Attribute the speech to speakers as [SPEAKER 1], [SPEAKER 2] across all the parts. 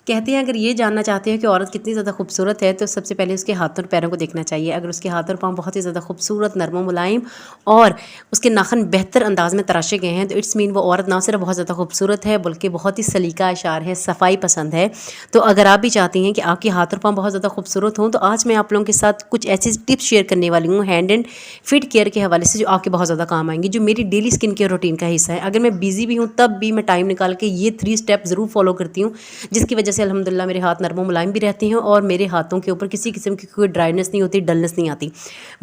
[SPEAKER 1] कहते हैं अगर ये जानना चाहते हैं कि औरत कितनी ज़्यादा खूबसूरत है तो सबसे पहले उसके हाथों और पैरों को देखना चाहिए। अगर उसके हाथ और पाँव बहुत ही ज़्यादा खूबसूरत, नरम और मुलायम और उसके नाखून बेहतर अंदाज में तराशे गए हैं तो इट्स मीन वो औरत ना सिर्फ बहुत ज़्यादा खूबसूरत है बल्कि बहुत ही सलीका अशार है, सफाई पसंद है। तो अगर आप भी चाहती हैं कि आपके हाथ और पाँव बहुत ज़्यादा खूबसूरत हों तो आज मैं आप लोगों के साथ कुछ ऐसी टिप्स शेयर करने वाली हूँ हैंड एंड फिट केयर के हवाले से, जो आपके बहुत ज़्यादा काम आएंगी, जो मेरी डेली स्किन केयर रूटीन का हिस्सा है। अगर मैं बिजी भी हूँ तब भी मैं टाइम निकाल के ये 3 स्टेप ज़रूर फॉलो करती हूँ, जिसकी वजह से अल्हम्दुलिल्लाह मेरे हाथ नरम और मुलायम भी रहती हैं और मेरे हाथों के ऊपर किसी किस्म की कोई ड्राइनेस नहीं होती, डलनेस नहीं आती।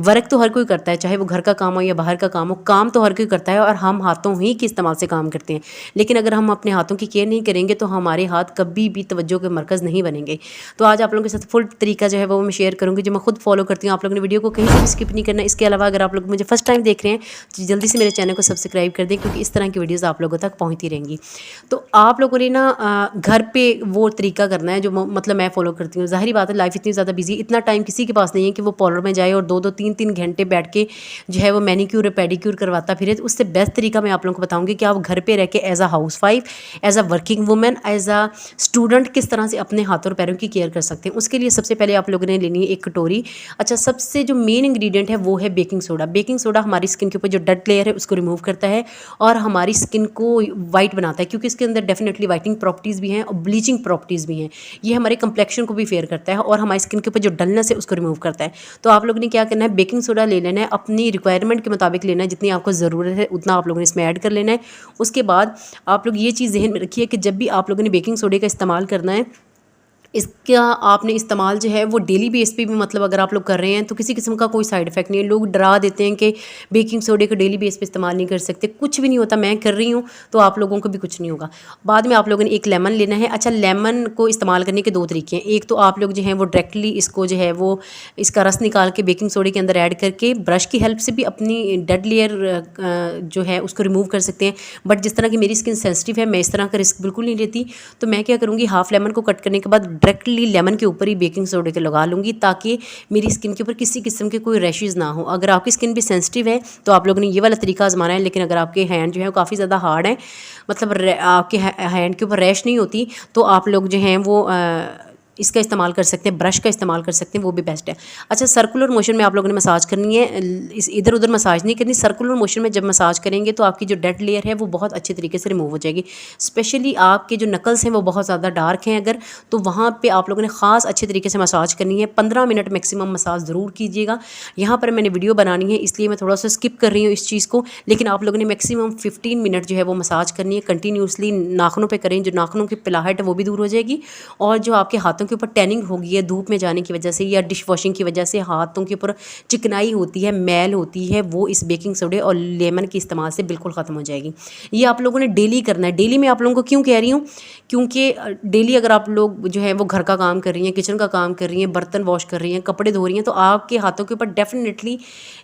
[SPEAKER 1] वर्क तो हर कोई करता है, चाहे वो घर का काम हो या बाहर का काम हो, काम तो हर कोई करता है और हम हाथों ही के इस्तेमाल से काम करते हैं। लेकिन अगर हम अपने हाथों की केयर नहीं करेंगे तो हमारे हाथ कभी भी तवज्जो के मरकज़ नहीं बनेंगे। तो आज आप लोगों के साथ फुल तरीका जो है वो मैं शेयर करूँगी, जो मैं खुद फॉलो करती हूँ। आप लोगों ने वीडियो को कहीं से भी स्किप नहीं करना। इसके अलावा अगर आप लोग मुझे फर्स्ट टाइम देख रहे हैं तो जल्दी से मेरे चैनल को सब्सक्राइब कर दें, क्योंकि इस तरह की वीडियोज़ आप लोगों तक पहुँचती रहेंगी। तो आप लोगों ने ना घर पे वो तरीका करना है जो मतलब मैं फॉलो करती हूँ। ज़ाहिर बात है लाइफ इतनी ज़्यादा बिजी, इतना टाइम किसी के पास नहीं है कि वो पार्लर में जाए और 2-2 3-3 घंटे बैठ के जो है वो मैनीक्योर और पेडिक्योर करवाता फिरे। तो उससे बेस्ट तरीका मैं आप लोगों को बताऊंगी कि आप घर पे रह के as a housewife, as a working women, as a student किस तरह से अपने हाथों और पैरों की केयर कर सकते हैं। उसके लिए सबसे पहले आप लोगों ने लेनी है एक कटोरी। अच्छा, सबसे जो मेन इंग्रेडिएंट है वो है बेकिंग सोडा। बेकिंग सोडा हमारी स्किन के ऊपर जो डेड लेयर है उसको रिमूव करता है और हमारी स्किन को वाइट बनाता है, क्योंकि इसके अंदर डेफिनेटली वाइटनिंग प्रॉपर्टीज़ भी हैं और ब्लीचिंग प्रॉपर्टीज़ भी हैं। ये हमारे कंप्लेक्शन को भी फेयर करता है और हमारी स्किन के ऊपर जो डलनेस है उसको रिमूव करता है। तो आप लोगों ने क्या करना है, बेकिंग सोडा ले लेना है, अपनी रिक्वायरमेंट के मुताबिक लेना है, जितनी आपको ज़रूरत है उतना आप लोगों ने इसमें ऐड कर लेना है। उसके बाद आप लोग ये चीज़ ज़हन में रखिए कि जब भी आप लोगों ने बेकिंग सोडे का इस्तेमाल करना है, इसका आपने इस्तेमाल जो है वो डेली बेस पे भी, मतलब अगर आप लोग कर रहे हैं तो किसी किस्म का कोई साइड इफेक्ट नहीं है। लोग डरा देते हैं कि बेकिंग सोडे को डेली बेस पे इस्तेमाल नहीं कर सकते, कुछ भी नहीं होता। मैं कर रही हूँ तो आप लोगों को भी कुछ नहीं होगा। बाद में आप लोगों ने एक लेमन लेना है। अच्छा, लेमन को इस्तेमाल करने के 2 तरीके हैं। एक तो आप लोग जो है वो डायरेक्टली इसको जो है वो इसका रस निकाल के बेकिंग सोडे के अंदर ऐड करके ब्रश की हेल्प से भी अपनी डेड लेयर जो है उसको रिमूव कर सकते हैं। बट जिस तरह की मेरी स्किन सेंसिटिव है, मैं इस तरह का रिस्क बिल्कुल नहीं लेती। तो मैं क्या करूँगी, हाफ लेमन को कट करने के बाद डायरेक्टली लेमन के ऊपर ही बेकिंग सोडे के लगा लूँगी, ताकि मेरी स्किन के ऊपर किसी किस्म के कोई रैशेज़ ना हो। अगर आपकी स्किन भी सेंसिटिव है तो आप लोगों ने ये वाला तरीका आजमाना है। लेकिन अगर आपके हैंड जो है वो काफ़ी ज़्यादा हार्ड है, मतलब आपके हैंड के ऊपर रैश नहीं होती, तो आप लोग जो हैं वो इसका इस्तेमाल कर सकते हैं, ब्रश का इस्तेमाल कर सकते हैं, वो भी बेस्ट है। अच्छा, सर्कुलर मोशन में आप लोगों ने मसाज करनी है, इस इधर उधर मसाज नहीं करनी। सर्कुलर मोशन में जब मसाज करेंगे तो आपकी जो डेड लेयर है वो बहुत अच्छे तरीके से रिमूव हो जाएगी। स्पेशली आपके जो नकल्स हैं वो बहुत ज़्यादा डार्क हैं अगर, तो वहाँ पे आप लोगों ने ख़ास अच्छे तरीके से मसाज करनी है। 15 मिनट मैक्सिमम मसाज ज़रूर कीजिएगा। यहाँ पर मैंने वीडियो बनानी है इसलिए मैं थोड़ा सा स्किप कर रही हूँ इस चीज़ को, लेकिन आप लोगों ने मैक्सिमम 15 मिनट जो है वो मसाज करनी है कंटिन्यूसली। नाखूनों पर करें, जो नाखूनों की पिलाहट है वो भी दूर हो जाएगी और जो आपके हाथों के ऊपर टैनिंग होगी है धूप में जाने की वजह से या डिश वॉशिंग की वजह से, हाथों के ऊपर चिकनाई होती है, मैल होती है, वो इस बेकिंग सोडे और लेमन के इस्तेमाल से बिल्कुल ख़त्म हो जाएगी। ये आप लोगों ने डेली करना है। डेली मैं आप लोगों को क्यों कह रही हूँ, क्योंकि डेली अगर आप लोग जो है वो घर का काम कर रही हैं, किचन का काम कर रही हैं, बर्तन वॉश कर रही हैं, कपड़े धो रही हैं, तो आपके हाथों के ऊपर डेफिनेटली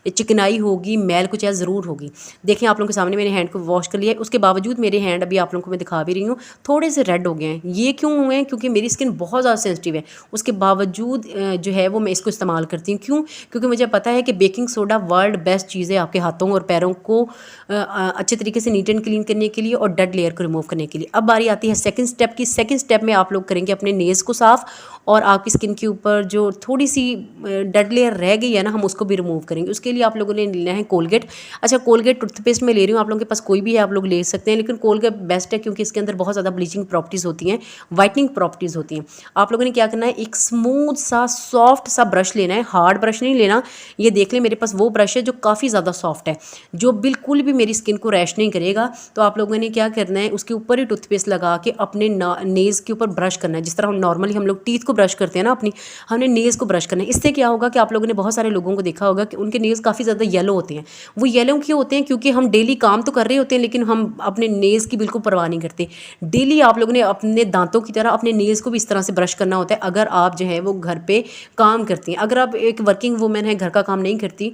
[SPEAKER 1] चिकनाई होगी, मैल कुछ ऐसा ज़रूर होगी। देखें, आप लोगों के सामने मैंने हैंड को वॉश कर लिया है, उसके बावजूद मेरे हैंड अभी आप लोगों को मैं दिखा भी रही हूँ थोड़े से रेड हो गए हैं। ये क्यों हुए हैं, क्योंकि मेरी स्किन बहुत ज़्यादा सेंसिटिव है। उसके बावजूद जो है वो मैं इसको इस्तेमाल करती हूँ। क्यों? क्योंकि मुझे पता है कि बेकिंग सोडा वर्ल्ड बेस्ट चीज़ है आपके हाथों और पैरों को अच्छे तरीके से नीट एंड क्लीन करने के लिए और डेड लेयर को रिमूव करने के लिए। अब बारी आती है सेकंड स्टेप की। सेकंड स्टेप में आप लोग करेंगे अपने नेल्स को साफ़ और आपकी स्किन के ऊपर जो थोड़ी सी डेड लेयर रह गई है ना, हम उसको भी रिमूव करेंगे। उसके लिए आप लोगों ने लेना है कोलगेट। अच्छा, कोलगेट टूथपेस्ट में ले रही हूँ, आप लोगों के पास कोई भी है आप लोग ले सकते हैं, लेकिन कोलगेट बेस्ट है क्योंकि इसके अंदर बहुत ज़्यादा ब्लीचिंग प्रॉपर्टीज़ होती हैं, वाइटनिंग प्रॉपर्टीज़ होती हैं। आप लोगों ने क्या करना है, एक स्मूथ सा सॉफ्ट सा ब्रश लेना है, हार्ड ब्रश नहीं लेना। ये देख लें मेरे पास वो ब्रश है जो काफ़ी ज़्यादा सॉफ्ट है, जो बिल्कुल भी मेरी स्किन को रैश नहीं करेगा। तो आप लोगों ने क्या करना है, उसके ऊपर ही टूथपेस्ट लगा के अपने नेज़ के ऊपर ब्रश करना है। जिस तरह नॉर्मली हम लोग टीथ को ब्रश करते हैं ना अपनी, हमने नेज़ को ब्रश करना है। इससे क्या होगा कि आप लोगों ने बहुत सारे लोगों को देखा होगा कि उनके नेज़ काफ़ी ज़्यादा येलो होते हैं। वो येलो क्यों होते हैं? क्योंकि हम डेली काम तो कर रहे होते हैं लेकिन हम अपने नेज़ की बिल्कुल परवाह नहीं करते। डेली आप लोगों ने अपने दांतों की तरह अपने नेज़ को भी इस तरह से ब्रश करना होता है अगर आप जो है वो घर पे काम करती हैं। अगर आप एक वर्किंग वूमेन है, घर का काम नहीं करती,